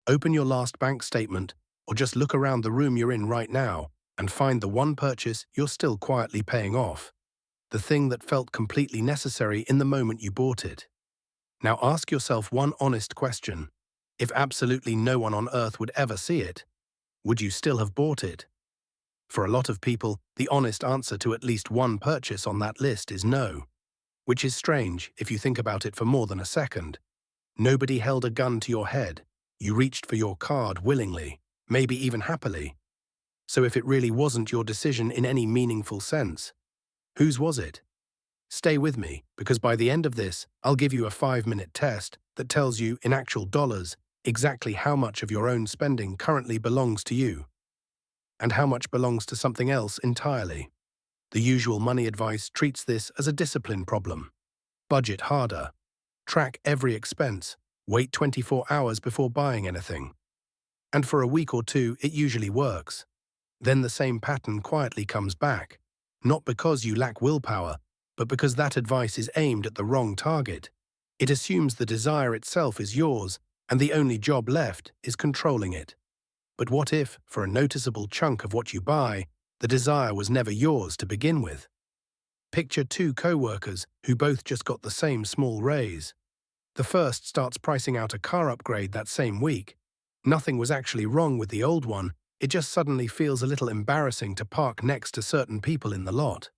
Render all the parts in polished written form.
Open your last bank statement, or just look around the room you're in right now and find the one purchase you're still quietly paying off, the thing that felt completely necessary in the moment you bought it. Now ask yourself one honest question. If absolutely no one on earth would ever see it, would you still have bought it? For a lot of people, the honest answer to at least one purchase on that list is no, which is strange if you think about it for more than a second. Nobody held a gun to your head. You reached for your card willingly, maybe even happily. So if it really wasn't your decision in any meaningful sense, whose was it? Stay with me, because by the end of this, I'll give you a 5-minute test that tells you, in actual dollars, exactly how much of your own spending currently belongs to you, and how much belongs to something else entirely. The usual money advice treats this as a discipline problem. Budget harder. Track every expense. Wait 24 hours before buying anything. And for a week or two, it usually works. Then the same pattern quietly comes back, not because you lack willpower, but because that advice is aimed at the wrong target. It assumes the desire itself is yours, and the only job left is controlling it. But what if, for a noticeable chunk of what you buy, the desire was never yours to begin with? Picture two co-workers who both just got the same small raise. The first starts pricing out a car upgrade that same week. Nothing was actually wrong with the old one, it just suddenly feels a little embarrassing to park next to certain people in the lot.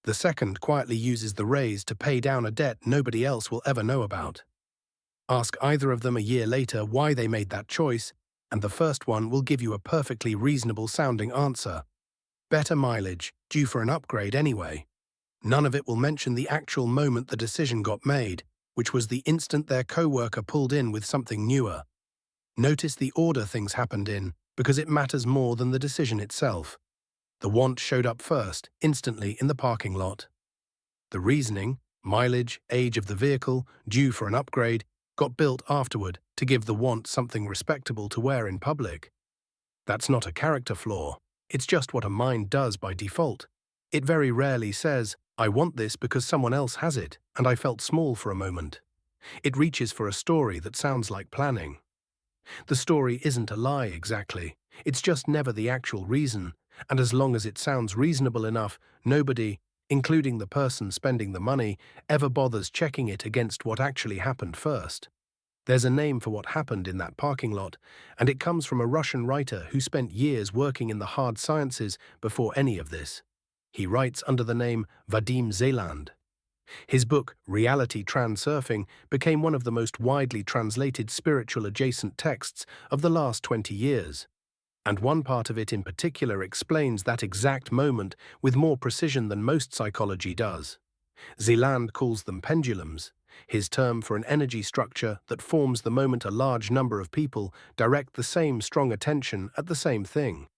The second quietly uses the raise to pay down a debt nobody else will ever know about. Ask either of them a year later why they made that choice, and the first one will give you a perfectly reasonable-sounding answer. Better mileage, due for an upgrade anyway. None of it will mention the actual moment the decision got made, which was the instant their co-worker pulled in with something newer. Notice the order things happened in, because it matters more than the decision itself. The want showed up first, instantly in the parking lot. The reasoning, mileage, age of the vehicle, due for an upgrade, got built afterward to give the want something respectable to wear in public. That's not a character flaw, it's just what a mind does by default. It very rarely says, I want this because someone else has it, and I felt small for a moment. It reaches for a story that sounds like planning. The story isn't a lie exactly, it's just never the actual reason, and as long as it sounds reasonable enough, nobody, including the person spending the money, ever bothers checking it against what actually happened first. There's a name for what happened in that parking lot, and it comes from a Russian writer who spent years working in the hard sciences before any of this. He writes under the name Vadim Zeland. His book, Reality Transurfing, became one of the most widely translated spiritual-adjacent texts of the last 20 years. And one part of it in particular explains that exact moment with more precision than most psychology does. Zeland calls them pendulums, his term for an energy structure that forms the moment a large number of people direct the same strong attention at the same thing.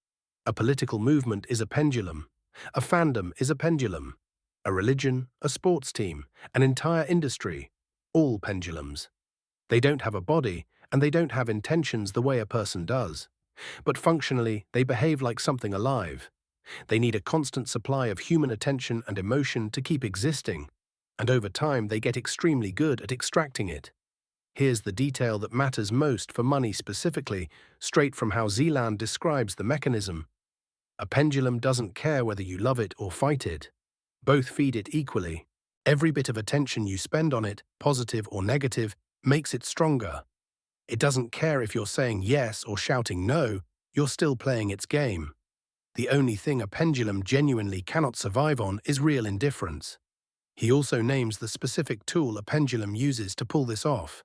A political movement is a pendulum. A fandom is a pendulum. A religion, a sports team, an entire industry, all pendulums. They don't have a body, and they don't have intentions the way a person does. But functionally, they behave like something alive. They need a constant supply of human attention and emotion to keep existing, and over time they get extremely good at extracting it. Here's the detail that matters most for money specifically, straight from how Zeland describes the mechanism. A pendulum doesn't care whether you love it or fight it. Both feed it equally. Every bit of attention you spend on it, positive or negative, makes it stronger. It doesn't care if you're saying yes or shouting no, you're still playing its game. The only thing a pendulum genuinely cannot survive on is real indifference. He also names the specific tool a pendulum uses to pull this off.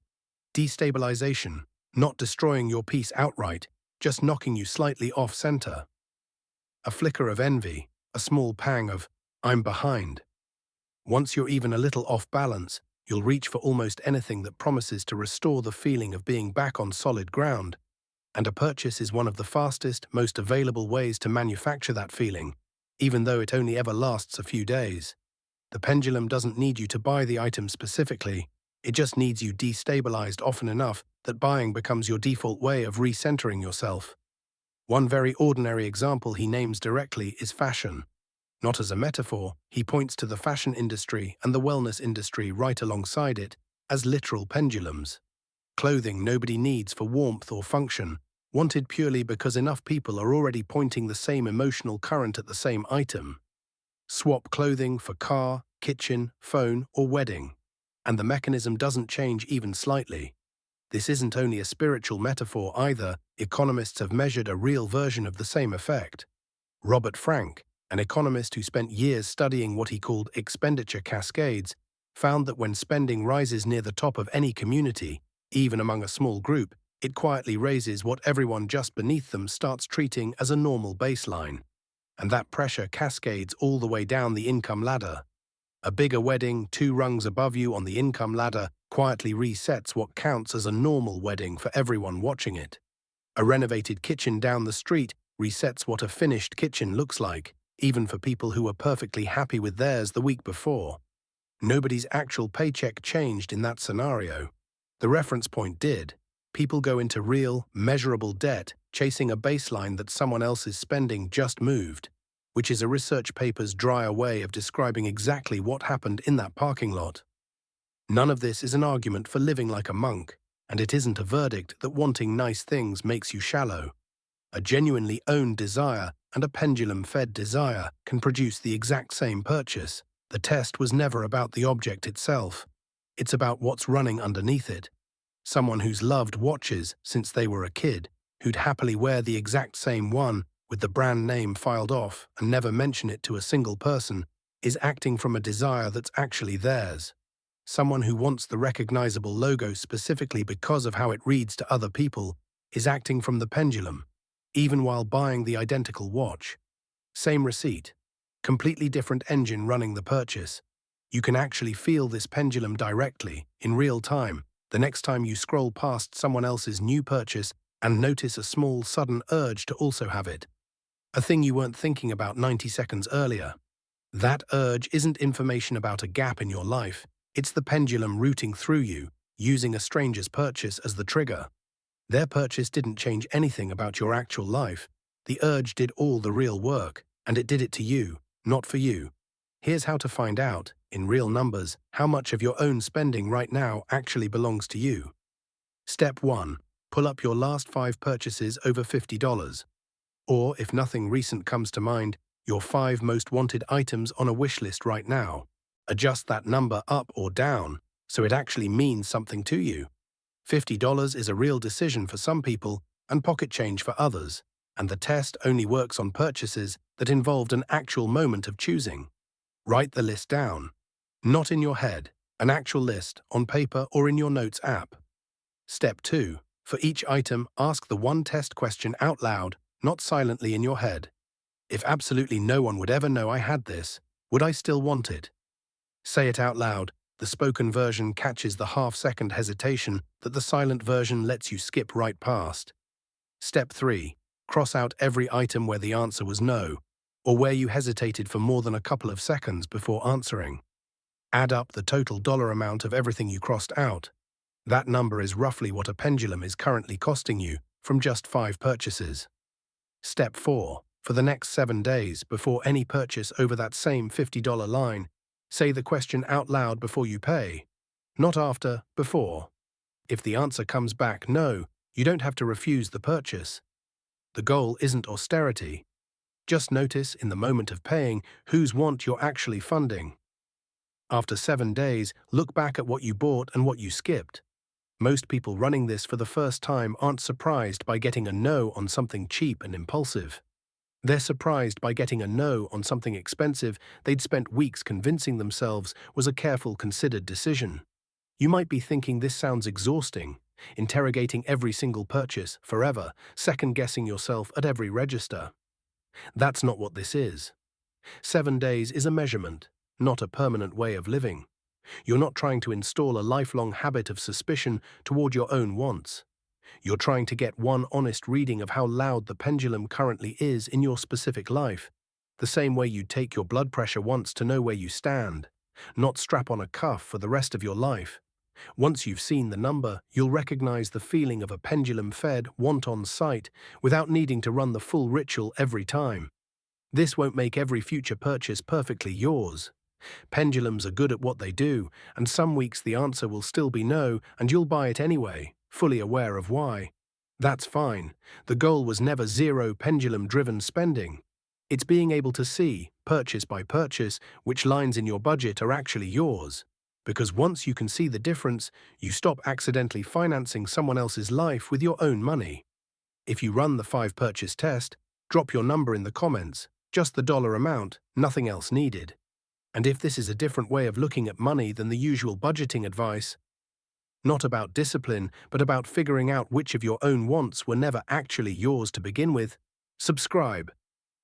Destabilization, not destroying your peace outright, just knocking you slightly off-center. A flicker of envy, a small pang of, I'm behind. Once you're even a little off balance, you'll reach for almost anything that promises to restore the feeling of being back on solid ground, and a purchase is one of the fastest, most available ways to manufacture that feeling, even though it only ever lasts a few days. The pendulum doesn't need you to buy the item specifically, it just needs you destabilized often enough that buying becomes your default way of recentering yourself. One very ordinary example he names directly is fashion. Not as a metaphor, he points to the fashion industry and the wellness industry right alongside it as literal pendulums. Clothing nobody needs for warmth or function, wanted purely because enough people are already pointing the same emotional current at the same item. Swap clothing for car, kitchen, phone, or wedding, and the mechanism doesn't change even slightly. This isn't only a spiritual metaphor either, economists have measured a real version of the same effect. Robert Frank, an economist who spent years studying what he called expenditure cascades, found that when spending rises near the top of any community, even among a small group, it quietly raises what everyone just beneath them starts treating as a normal baseline. And that pressure cascades all the way down the income ladder. A bigger wedding, 2 rungs above you on the income ladder, quietly resets what counts as a normal wedding for everyone watching it. A renovated kitchen down the street resets what a finished kitchen looks like, even for people who were perfectly happy with theirs the week before. Nobody's actual paycheck changed in that scenario. The reference point did. People go into real, measurable debt, chasing a baseline that someone else's spending just moved, which is a research paper's drier way of describing exactly what happened in that parking lot. None of this is an argument for living like a monk, and it isn't a verdict that wanting nice things makes you shallow. A genuinely owned desire and a pendulum-fed desire can produce the exact same purchase. The test was never about the object itself. It's about what's running underneath it. Someone who's loved watches since they were a kid, who'd happily wear the exact same one with the brand name filed off and never mention it to a single person, is acting from a desire that's actually theirs. Someone who wants the recognizable logo specifically because of how it reads to other people is acting from the pendulum, even while buying the identical watch. Same receipt, completely different engine running the purchase. You can actually feel this pendulum directly, in real time, the next time you scroll past someone else's new purchase and notice a small, sudden urge to also have it. A thing you weren't thinking about 90 seconds earlier. That urge isn't information about a gap in your life. It's the pendulum routing through you, using a stranger's purchase as the trigger. Their purchase didn't change anything about your actual life. The urge did all the real work, and it did it to you, not for you. Here's how to find out, in real numbers, how much of your own spending right now actually belongs to you. Step 1. Pull up your last 5 purchases over $50. Or, if nothing recent comes to mind, your 5 most wanted items on a wish list right now. Adjust that number up or down, so it actually means something to you. $50 is a real decision for some people and pocket change for others, and the test only works on purchases that involved an actual moment of choosing. Write the list down. Not in your head, an actual list, on paper or in your notes app. Step 2. For each item, ask the one test question out loud, not silently in your head. If absolutely no one would ever know I had this, would I still want it? Say it out loud. The spoken version catches the half-second hesitation that the silent version lets you skip right past. Step 3. Cross out every item where the answer was no, or where you hesitated for more than a couple of seconds before answering. Add up the total dollar amount of everything you crossed out. That number is roughly what a pendulum is currently costing you from just 5 purchases. Step 4. For the next 7 days, before any purchase over that same $50 line, say the question out loud before you pay. Not after, before. If the answer comes back no, you don't have to refuse the purchase. The goal isn't austerity. Just notice in the moment of paying whose want you're actually funding. After 7 days, look back at what you bought and what you skipped. Most people running this for the first time aren't surprised by getting a no on something cheap and impulsive. They're surprised by getting a no on something expensive they'd spent weeks convincing themselves was a careful, considered decision. You might be thinking this sounds exhausting, interrogating every single purchase forever, second-guessing yourself at every register. That's not what this is. 7 days is a measurement, not a permanent way of living. You're not trying to install a lifelong habit of suspicion toward your own wants. You're trying to get one honest reading of how loud the pendulum currently is in your specific life, the same way you'd take your blood pressure once to know where you stand, not strap on a cuff for the rest of your life. Once you've seen the number, you'll recognize the feeling of a pendulum-fed want on sight without needing to run the full ritual every time. This won't make every future purchase perfectly yours. Pendulums are good at what they do, and some weeks the answer will still be no, and you'll buy it anyway, fully aware of why. That's fine. The goal was never zero pendulum-driven spending. It's being able to see, purchase by purchase, which lines in your budget are actually yours. Because once you can see the difference, you stop accidentally financing someone else's life with your own money. If you run the 5-purchase test, drop your number in the comments, just the dollar amount, nothing else needed. And if this is a different way of looking at money than the usual budgeting advice, not about discipline, but about figuring out which of your own wants were never actually yours to begin with, subscribe.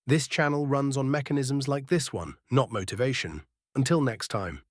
This channel runs on mechanisms like this one, not motivation. Until next time.